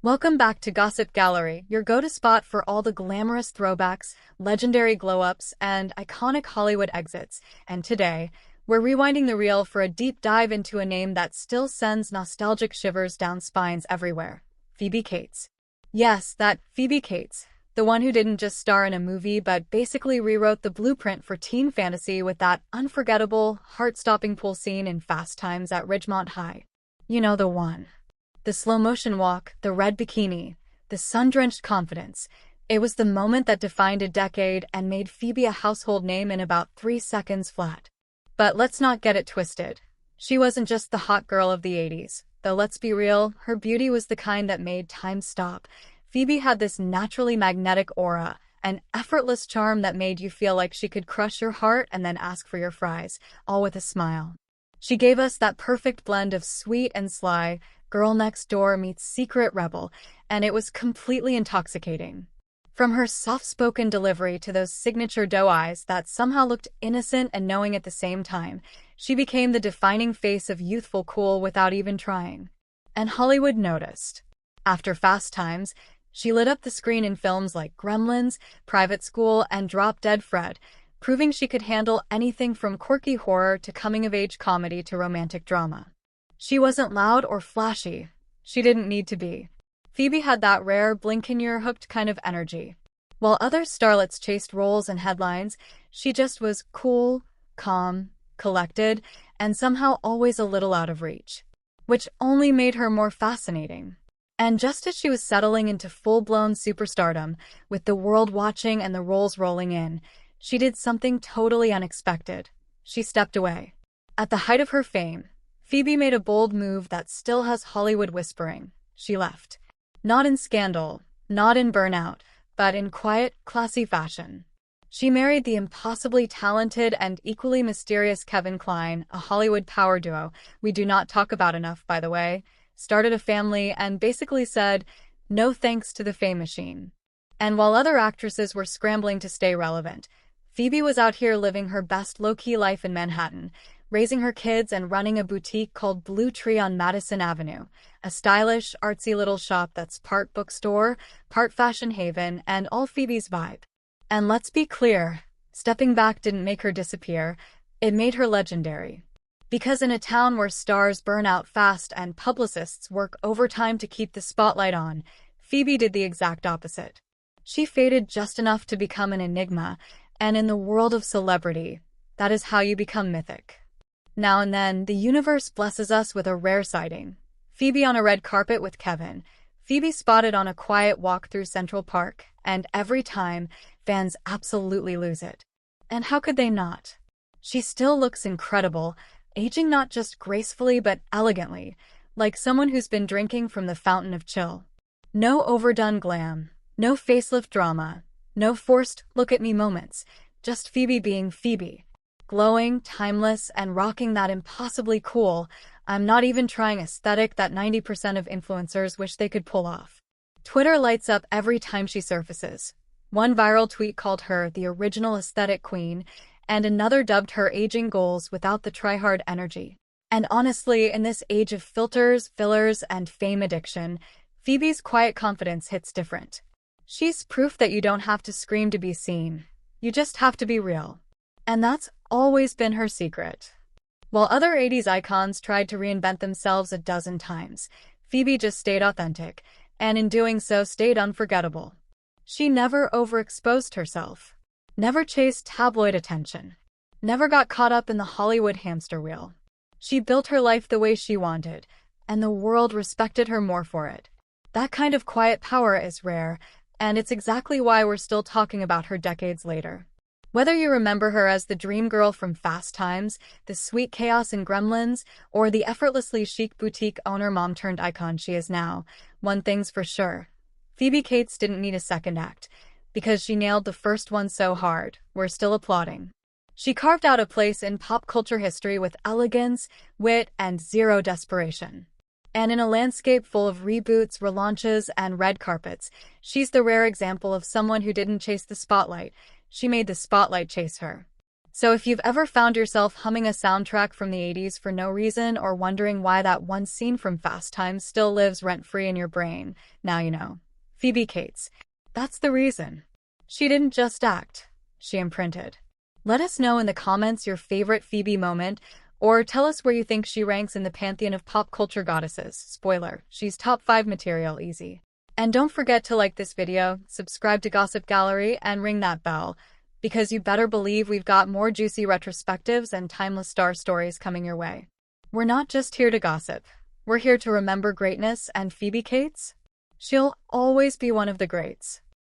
Welcome back to Gossip Gallery, your go-to spot for all the glamorous throwbacks, legendary glow-ups, and iconic Hollywood exits. And today, we're rewinding the reel for a deep dive into a name that still sends nostalgic shivers down spines everywhere. Phoebe Cates. Yes, that Phoebe Cates. The one who didn't just star in a movie but basically rewrote the blueprint for teen fantasy with that unforgettable, heart-stopping pool scene in Fast Times at Ridgemont High. You know the one. The slow-motion walk, the red bikini, the sun-drenched confidence. It was the moment that defined a decade and made Phoebe a household name in about 3 seconds flat. But let's not get it twisted. She wasn't just the hot girl of the 80s. Though let's be real, her beauty was the kind that made time stop. Phoebe had this naturally magnetic aura, an effortless charm that made you feel like she could crush your heart and then ask for your fries, all with a smile. She gave us that perfect blend of sweet and sly, girl next door meets secret rebel, and it was completely intoxicating. From her soft-spoken delivery to those signature doe eyes that somehow looked innocent and knowing at the same time, she became the defining face of youthful cool without even trying. And Hollywood noticed. After Fast Times, she lit up the screen in films like Gremlins, Private School, and Drop Dead Fred, proving she could handle anything from quirky horror to coming-of-age comedy to romantic drama. She wasn't loud or flashy. She didn't need to be. Phoebe had that rare, blink-and-you're-hooked kind of energy. While other starlets chased roles and headlines, she just was cool, calm, collected, and somehow always a little out of reach, which only made her more fascinating. And just as she was settling into full-blown superstardom, with the world watching and the roles rolling in, she did something totally unexpected. She stepped away. At the height of her fame, Phoebe made a bold move that still has Hollywood whispering. She left. Not in scandal, not in burnout, but in quiet, classy fashion. She married the impossibly talented and equally mysterious Kevin Kline, a Hollywood power duo we do not talk about enough, by the way, started a family and basically said, no thanks to the fame machine. And while other actresses were scrambling to stay relevant, Phoebe was out here living her best low-key life in Manhattan, raising her kids and running a boutique called Blue Tree on Madison Avenue, a stylish, artsy little shop that's part bookstore, part fashion haven, and all Phoebe's vibe. And let's be clear, stepping back didn't make her disappear, it made her legendary. Because in a town where stars burn out fast and publicists work overtime to keep the spotlight on, Phoebe did the exact opposite. She faded just enough to become an enigma, and in the world of celebrity, that is how you become mythic. Now and then, the universe blesses us with a rare sighting. Phoebe on a red carpet with Kevin, Phoebe spotted on a quiet walk through Central Park, and every time, fans absolutely lose it. And how could they not? She still looks incredible, aging not just gracefully but elegantly, like someone who's been drinking from the fountain of chill. No overdone glam, no facelift drama, no forced look-at-me moments, just Phoebe being Phoebe. Glowing, timeless, and rocking that impossibly cool, I'm not even trying aesthetic that 90% of influencers wish they could pull off. Twitter lights up every time she surfaces. One viral tweet called her the original aesthetic queen, and another dubbed her aging goals without the try-hard energy. And honestly, in this age of filters, fillers, and fame addiction, Phoebe's quiet confidence hits different. She's proof that you don't have to scream to be seen. You just have to be real. And that's always been her secret. While other 80s icons tried to reinvent themselves a dozen times, Phoebe just stayed authentic, and in doing so stayed unforgettable. She never overexposed herself, never chased tabloid attention, never got caught up in the Hollywood hamster wheel. She built her life the way she wanted, and the world respected her more for it. That kind of quiet power is rare, and it's exactly why we're still talking about her decades later. Whether you remember her as the dream girl from Fast Times, the sweet chaos in Gremlins, or the effortlessly chic boutique owner mom-turned-icon she is now, one thing's for sure. Phoebe Cates didn't need a second act. Because she nailed the first one so hard, we're still applauding. She carved out a place in pop culture history with elegance, wit, and zero desperation. And in a landscape full of reboots, relaunches, and red carpets, she's the rare example of someone who didn't chase the spotlight. She made the spotlight chase her. So if you've ever found yourself humming a soundtrack from the 80s for no reason or wondering why that one scene from Fast Times still lives rent-free in your brain, now you know. Phoebe Cates. That's the reason. She didn't just act. She imprinted. Let us know in the comments your favorite Phoebe moment, or tell us where you think she ranks in the pantheon of pop culture goddesses. Spoiler, she's top 5 material, easy. And don't forget to like this video, subscribe to Gossip Gallery, and ring that bell, because you better believe we've got more juicy retrospectives and timeless star stories coming your way. We're not just here to gossip. We're here to remember greatness, and Phoebe Cates? She'll always be one of the greats.